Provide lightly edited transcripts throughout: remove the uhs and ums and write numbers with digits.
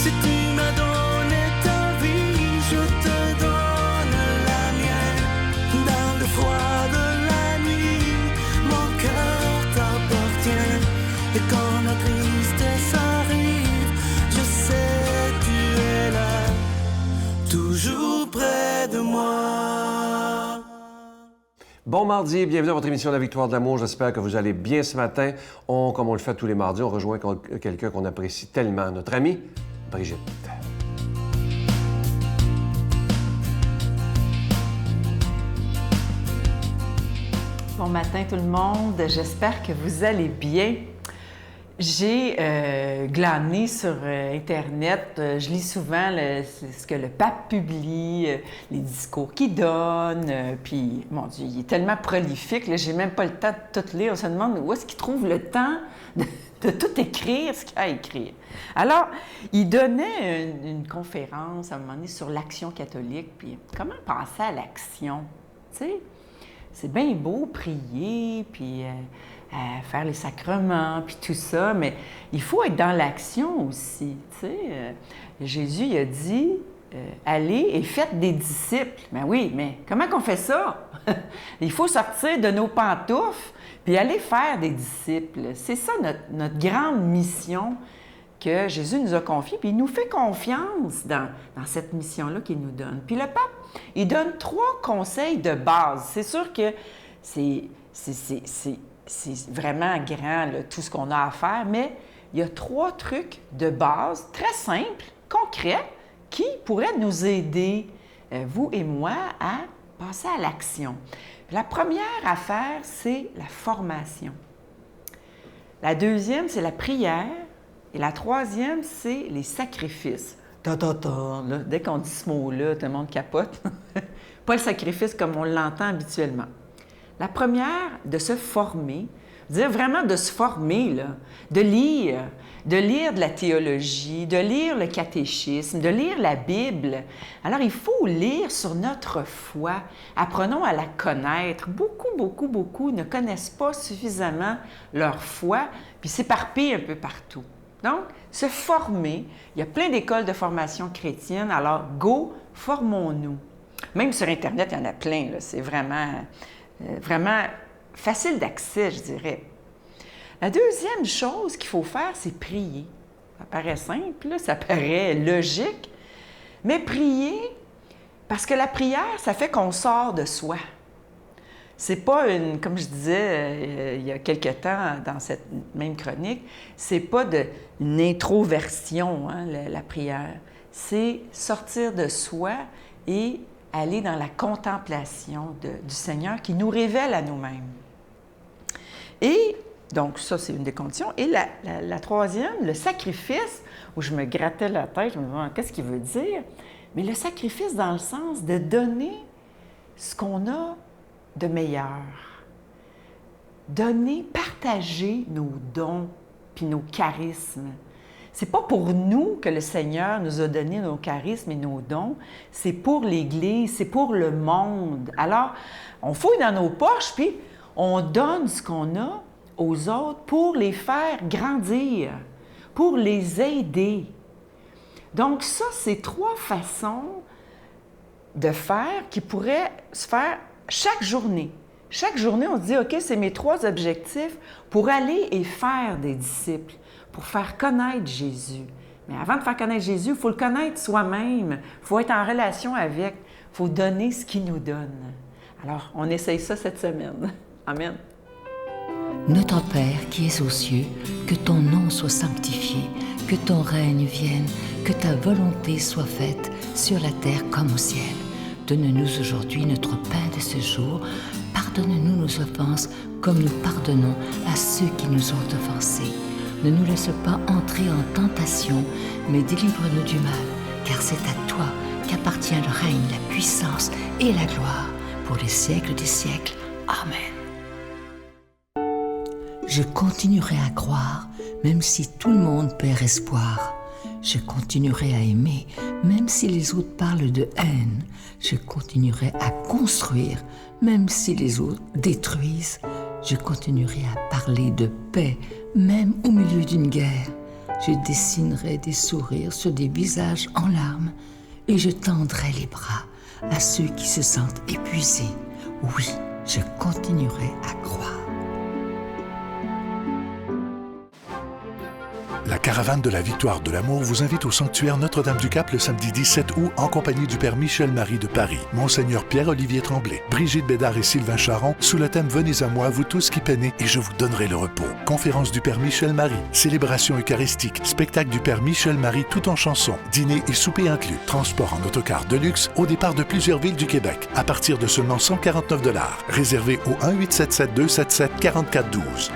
Si tu m'as donné ta vie, je te donne la mienne. Dans le froid de la nuit, mon cœur t'appartient. Et quand la tristesse arrive, je sais tu es là, toujours près de moi. Bon mardi, bienvenue à votre émission La Victoire de l'amour. J'espère que vous allez bien ce matin. Comme on le fait tous les mardis, on rejoint quelqu'un qu'on apprécie tellement, notre amie Brigitte. Bon matin tout le monde, j'espère que vous allez bien. J'ai glané sur Internet, je lis souvent ce que le pape publie, les discours qu'il donne, puis, mon Dieu, il est tellement prolifique, là, j'ai même pas le temps de tout lire. On se demande où est-ce qu'il trouve le temps de tout écrire, ce qu'il a à écrire. Alors, il donnait une conférence à un moment donné sur l'action catholique, puis comment penser à l'action, tu sais? C'est bien beau prier, puis faire les sacrements, puis tout ça, mais il faut être dans l'action aussi, tu sais. Jésus, il a dit, allez et faites des disciples. Ben oui, mais comment qu'on fait ça? Il faut sortir de nos pantoufles, puis aller faire des disciples. C'est ça notre grande mission que Jésus nous a confiée, puis il nous fait confiance dans cette mission-là qu'il nous donne. Puis le pape, il donne 3 conseils de base. C'est sûr que c'est vraiment grand, là, tout ce qu'on a à faire, mais il y a 3 trucs de base, très simples, concrets, qui pourraient nous aider, vous et moi, à passer à l'action. La première affaire, c'est la formation. La deuxième, c'est la prière. Et la troisième, c'est les sacrifices. Là, dès qu'on dit ce mot-là, tout le monde capote. Pas le sacrifice comme on l'entend habituellement. La première, de se former, dire vraiment de se former, là, de lire de la théologie, de lire le catéchisme, de lire la Bible. Alors, il faut lire sur notre foi. Apprenons à la connaître. Beaucoup ne connaissent pas suffisamment leur foi, puis s'éparpillent un peu partout. Donc, se former, il y a plein d'écoles de formation chrétienne, alors go, formons-nous. Même sur Internet, il y en a plein, là. C'est vraiment facile d'accès, je dirais. La deuxième chose qu'il faut faire, c'est prier. Ça paraît simple, là, ça paraît logique, mais prier, parce que la prière, ça fait qu'on sort de soi. C'est pas comme je disais il y a quelque temps dans cette même chronique, c'est pas une introversion, hein, la prière. C'est sortir de soi et aller dans la contemplation du Seigneur qui nous révèle à nous-mêmes. Et donc, ça, c'est une des conditions. Et la troisième, le sacrifice, où je me grattais la tête, je me disais, qu'est-ce qu'il veut dire? Mais le sacrifice dans le sens de donner ce qu'on a de meilleur. Donner, partager nos dons puis nos charismes. C'est pas pour nous que le Seigneur nous a donné nos charismes et nos dons, c'est pour l'Église, c'est pour le monde. Alors, on fouille dans nos poches puis on donne ce qu'on a aux autres pour les faire grandir, pour les aider. Donc ça, c'est 3 façons de faire qui pourraient se faire chaque journée. Chaque journée, on se dit, OK, c'est mes 3 objectifs pour aller et faire des disciples, pour faire connaître Jésus. Mais avant de faire connaître Jésus, il faut le connaître soi-même. Il faut être en relation avec. Il faut donner ce qu'il nous donne. Alors, on essaye ça cette semaine. Amen. Notre Père qui es aux cieux, que ton nom soit sanctifié, que ton règne vienne, que ta volonté soit faite sur la terre comme au ciel. Donne-nous aujourd'hui notre pain de ce jour. Pardonne-nous nos offenses comme nous pardonnons à ceux qui nous ont offensés. Ne nous laisse pas entrer en tentation, mais délivre-nous du mal, car c'est à toi qu'appartient le règne, la puissance et la gloire pour les siècles des siècles. Amen. Je continuerai à croire, même si tout le monde perd espoir. Je continuerai à aimer, même si les autres parlent de haine. Je continuerai à construire, même si les autres détruisent. Je continuerai à parler de paix, même au milieu d'une guerre. Je dessinerai des sourires sur des visages en larmes et je tendrai les bras à ceux qui se sentent épuisés. Oui, je continuerai à croire. La caravane de la Victoire de l'amour vous invite au sanctuaire Notre-Dame-du-Cap le samedi 17 août en compagnie du Père Michel-Marie de Paris, Monseigneur Pierre-Olivier Tremblay, Brigitte Bédard et Sylvain Charon sous le thème « Venez à moi, vous tous qui peinez, et je vous donnerai le repos ». Conférence du Père Michel-Marie, célébration eucharistique, spectacle du Père Michel-Marie tout en chansons, dîner et souper inclus, transport en autocar de luxe au départ de plusieurs villes du Québec à partir de seulement 149 $. Réservé au 1-877-277-4412.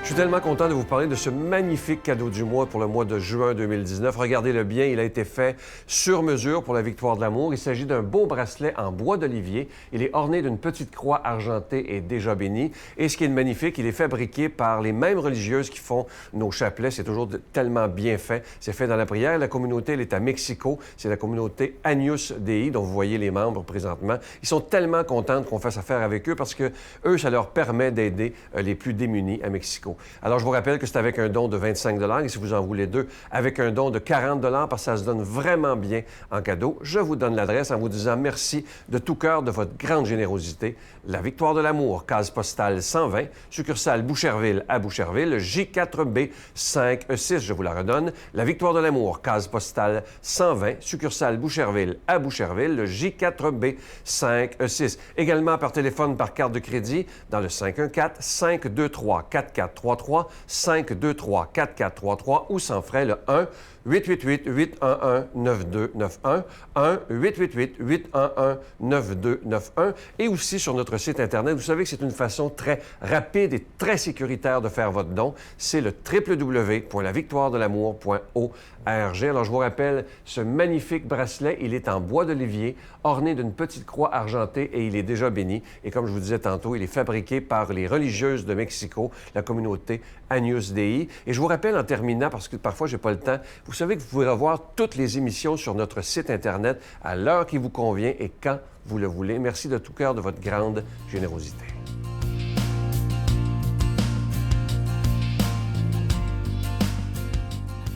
Je suis tellement content de vous parler de ce magnifique cadeau du mois pour le mois de juin 2019. Regardez-le bien, il a été fait sur mesure pour la Victoire de l'amour. Il s'agit d'un beau bracelet en bois d'olivier. Il est orné d'une petite croix argentée et déjà bénie. Et ce qui est magnifique, il est fabriqué par les mêmes religieuses qui font nos chapelets. C'est toujours tellement bien fait. C'est fait dans la prière. La communauté, elle est à Mexico. C'est la communauté Agnus Dei, dont vous voyez les membres présentement. Ils sont tellement contents qu'on fasse affaire avec eux parce que eux, ça leur permet d'aider les plus démunis à Mexico. Alors, je vous rappelle que c'est avec un don de 25 $ et si vous en voulez deux, avec un don de 40 $ parce que ça se donne vraiment bien en cadeau. Je vous donne l'adresse en vous disant merci de tout cœur de votre grande générosité. La Victoire de l'amour, case postale 120, succursale Boucherville à Boucherville, J4B 5E6, je vous la redonne. La Victoire de l'amour, case postale 120, succursale Boucherville à Boucherville, J4B 5E6. Également par téléphone, par carte de crédit, dans le 514-523-4433, 523-4433 ou sans frais le 1-888-811-9291, 1-888-811-9291 et aussi sur notre site Internet. Vous savez que c'est une façon très rapide et très sécuritaire de faire votre don. C'est le www.lavictoiredelamour.org. Alors, je vous rappelle, ce magnifique bracelet, il est en bois d'olivier, orné d'une petite croix argentée et il est déjà béni. Et comme je vous disais tantôt, il est fabriqué par les religieuses de Mexico, la communauté Agnus Dei. Et je vous rappelle en terminant, parce que parfois je n'ai pas le temps, vous savez que vous pouvez revoir toutes les émissions sur notre site Internet à l'heure qui vous convient et quand vous le voulez. Merci de tout cœur de votre grande générosité.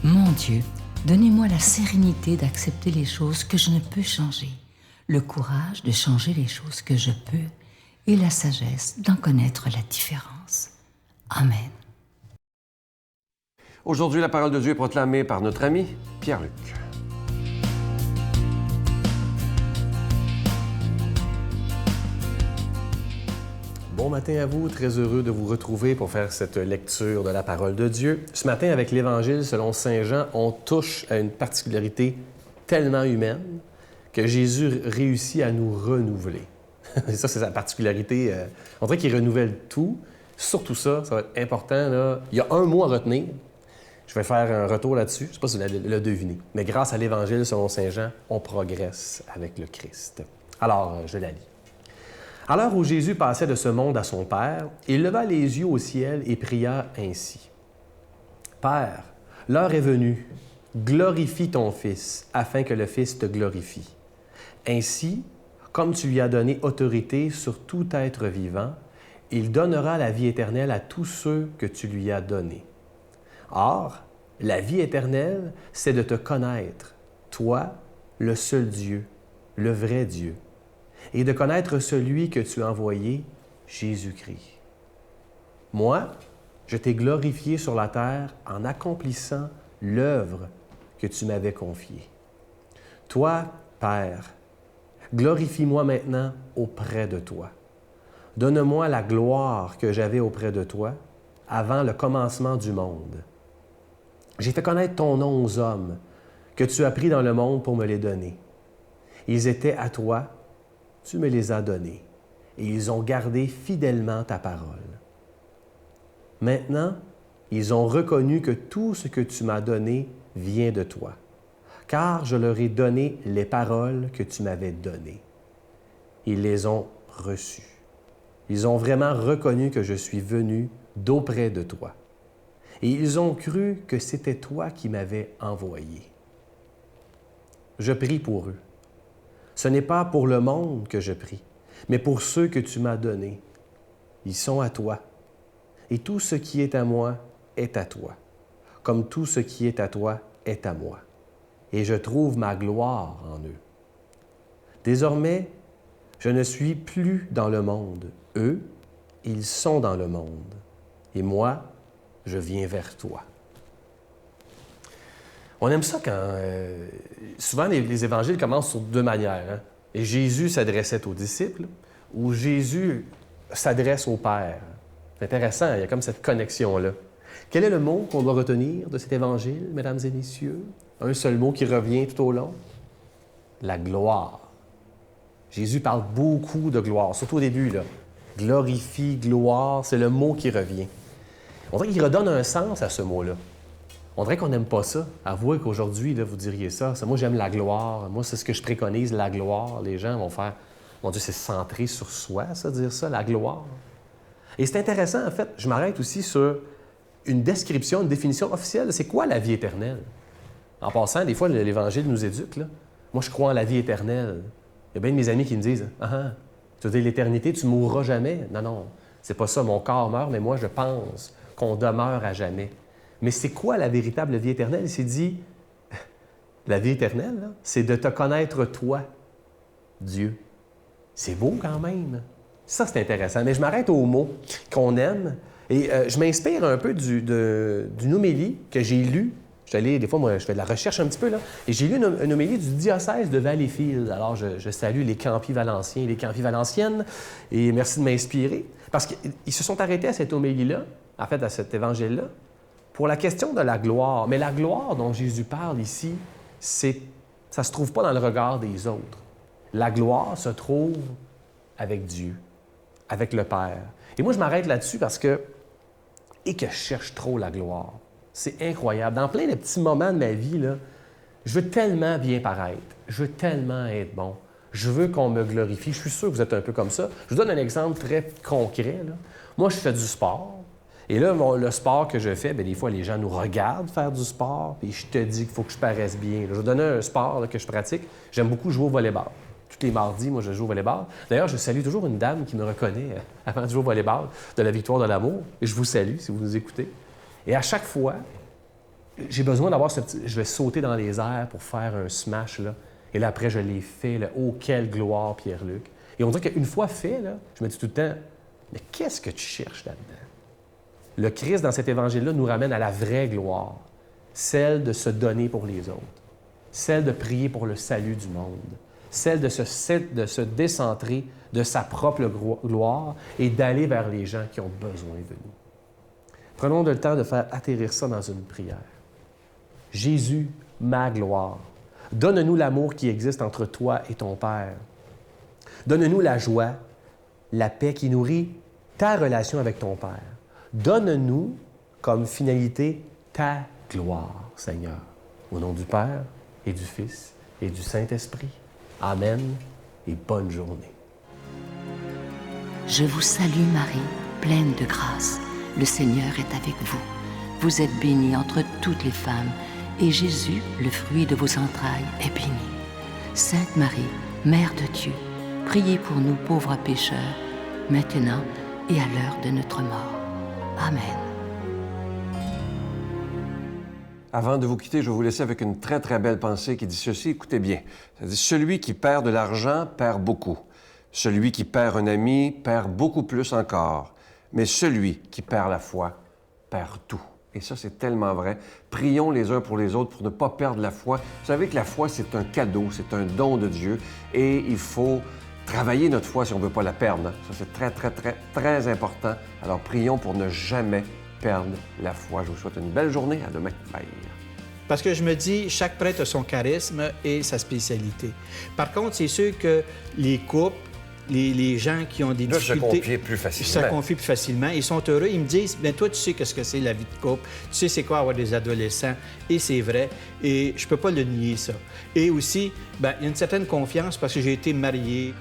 Mon Dieu, donnez-moi la sérénité d'accepter les choses que je ne peux changer, le courage de changer les choses que je peux et la sagesse d'en connaître la différence. Amen. Aujourd'hui, la parole de Dieu est proclamée par notre ami Pierre-Luc. Bon matin à vous, très heureux de vous retrouver pour faire cette lecture de la parole de Dieu. Ce matin, avec l'Évangile selon Saint Jean, on touche à une particularité tellement humaine que Jésus réussit à nous renouveler. Et ça, c'est sa particularité. On dirait qu'il renouvelle tout. Surtout ça, ça va être important. Là. Il y a un mot à retenir. Je vais faire un retour là-dessus. Je ne sais pas si vous l'avez deviné. Mais grâce à l'Évangile selon Saint Jean, on progresse avec le Christ. Alors, je la lis. À l'heure où Jésus passait de ce monde à son Père, il leva les yeux au ciel et pria ainsi. « Père, l'heure est venue. Glorifie ton Fils, afin que le Fils te glorifie. Ainsi, comme tu lui as donné autorité sur tout être vivant, il donnera la vie éternelle à tous ceux que tu lui as donnés. Or, la vie éternelle, c'est de te connaître, toi, le seul Dieu, le vrai Dieu, et de connaître celui que tu as envoyé, Jésus-Christ. Moi, je t'ai glorifié sur la terre en accomplissant l'œuvre que tu m'avais confiée. Toi, Père, glorifie-moi maintenant auprès de toi. Donne-moi la gloire que j'avais auprès de toi avant le commencement du monde. J'ai fait connaître ton nom aux hommes que tu as pris dans le monde pour me les donner. Ils étaient à toi, tu me les as donnés, et ils ont gardé fidèlement ta parole. Maintenant, ils ont reconnu que tout ce que tu m'as donné vient de toi, car je leur ai donné les paroles que tu m'avais données. Ils les ont reçues. Ils ont vraiment reconnu que je suis venu d'auprès de toi. Et ils ont cru que c'était toi qui m'avais envoyé. Je prie pour eux. Ce n'est pas pour le monde que je prie, mais pour ceux que tu m'as donnés. Ils sont à toi. et tout ce qui est à moi est à toi, comme tout ce qui est à toi est à moi. Et je trouve ma gloire en eux. Désormais, je ne suis plus dans le monde. Eux, ils sont dans le monde. Et moi, je viens vers toi. On aime ça quand... souvent, les évangiles commencent sur deux manières. Hein? Et Jésus s'adressait aux disciples ou Jésus s'adresse au Père. C'est intéressant, il y a comme cette connexion-là. Quel est le mot qu'on doit retenir de cet évangile, mesdames et messieurs? Un seul mot qui revient tout au long. La gloire. Jésus parle beaucoup de gloire, surtout au début, là. Glorifie, gloire, c'est le mot qui revient. On dirait qu'il redonne un sens à ce mot-là. On dirait qu'on n'aime pas ça. Avouez qu'aujourd'hui, là, vous diriez ça. Moi, j'aime la gloire. Moi, c'est ce que je préconise, la gloire. Les gens vont faire... Mon Dieu, c'est centré sur soi, ça, dire ça, la gloire. Et c'est intéressant, en fait. Je m'arrête aussi sur une description, une définition officielle. C'est quoi la vie éternelle? En passant, des fois, l'Évangile nous éduque, là. Moi, je crois en la vie éternelle. Il y a bien de mes amis qui me disent « Ah, tu veux dire l'éternité, tu ne mourras jamais. » Non, non, c'est pas ça. Mon corps meurt, mais moi, je pense qu'on demeure à jamais. Mais c'est quoi la véritable vie éternelle? Il s'est dit, la vie éternelle, là, c'est de te connaître toi, Dieu. C'est beau quand même. Ça, c'est intéressant. Mais je m'arrête aux mots qu'on aime. Et je m'inspire un peu d'une homélie que j'ai lue. Des fois, moi, je fais de la recherche un petit peu, là. Et j'ai lu une homélie du diocèse de Valleyfield. Alors, je salue les Campis Valenciens et les Campis Valenciennes. Et merci de m'inspirer. Parce qu'ils se sont arrêtés à cette homélie-là, en fait, à cet évangile-là, pour la question de la gloire. Mais la gloire dont Jésus parle ici, ça ne se trouve pas dans le regard des autres. La gloire se trouve avec Dieu, avec le Père. Et moi, je m'arrête là-dessus parce que je cherche trop la gloire. C'est incroyable. Dans plein de petits moments de ma vie, là, je veux tellement bien paraître. Je veux tellement être bon. Je veux qu'on me glorifie. Je suis sûr que vous êtes un peu comme ça. Je vous donne un exemple très concret, là. Moi, je fais du sport. Et là, le sport que je fais, bien, des fois, les gens nous regardent faire du sport, puis je te dis qu'il faut que je paraisse bien. Je vais donner un sport là, que je pratique. J'aime beaucoup jouer au volleyball. Tous les mardis, moi, je joue au volleyball. D'ailleurs, je salue toujours une dame qui me reconnaît avant de jouer au volleyball de la Victoire de l'amour. Et je vous salue si vous nous écoutez. Et à chaque fois, j'ai besoin d'avoir ce petit... Je vais sauter dans les airs pour faire un smash, là. Et là, après, je l'ai fait, là. Oh, quelle gloire, Pierre-Luc. Et on dirait qu'une fois fait, là, je me dis tout le temps, mais qu'est-ce que tu cherches là-dedans? Le Christ, dans cet évangile-là, nous ramène à la vraie gloire, celle de se donner pour les autres, celle de prier pour le salut du monde, celle de se décentrer de sa propre gloire et d'aller vers les gens qui ont besoin de nous. Prenons le temps de faire atterrir ça dans une prière. Jésus, ma gloire, donne-nous l'amour qui existe entre toi et ton Père. Donne-nous la joie, la paix qui nourrit ta relation avec ton Père. Donne-nous comme finalité ta gloire, Seigneur. Au nom du Père et du Fils et du Saint-Esprit. Amen et bonne journée. Je vous salue Marie, pleine de grâce. Le Seigneur est avec vous. Vous êtes bénie entre toutes les femmes, et Jésus, le fruit de vos entrailles, est béni. Sainte Marie, Mère de Dieu, priez pour nous pauvres pécheurs, maintenant et à l'heure de notre mort. Amen. Avant de vous quitter, je vais vous laisser avec une très, très belle pensée qui dit ceci. Écoutez bien. Ça dit « Celui qui perd de l'argent perd beaucoup. Celui qui perd un ami perd beaucoup plus encore. Mais celui qui perd la foi perd tout. » Et ça, c'est tellement vrai. Prions les uns pour les autres pour ne pas perdre la foi. Vous savez que la foi, c'est un cadeau, c'est un don de Dieu. Et il faut travailler notre foi si on ne veut pas la perdre. Hein? Ça, c'est très, très, très, très important. Alors, prions pour ne jamais perdre la foi. Je vous souhaite une belle journée. À demain. Bye. Parce que je me dis, chaque prêtre a son charisme et sa spécialité. Par contre, c'est sûr que les couples, les gens qui ont des difficultés... se confient plus facilement. Ils sont heureux. Ils me disent, bien, toi, tu sais qu'est-ce que c'est la vie de couple. Tu sais c'est quoi avoir des adolescents. Et c'est vrai. Et je peux pas le nier, ça. Et aussi, bien, il y a une certaine confiance parce que j'ai été marié.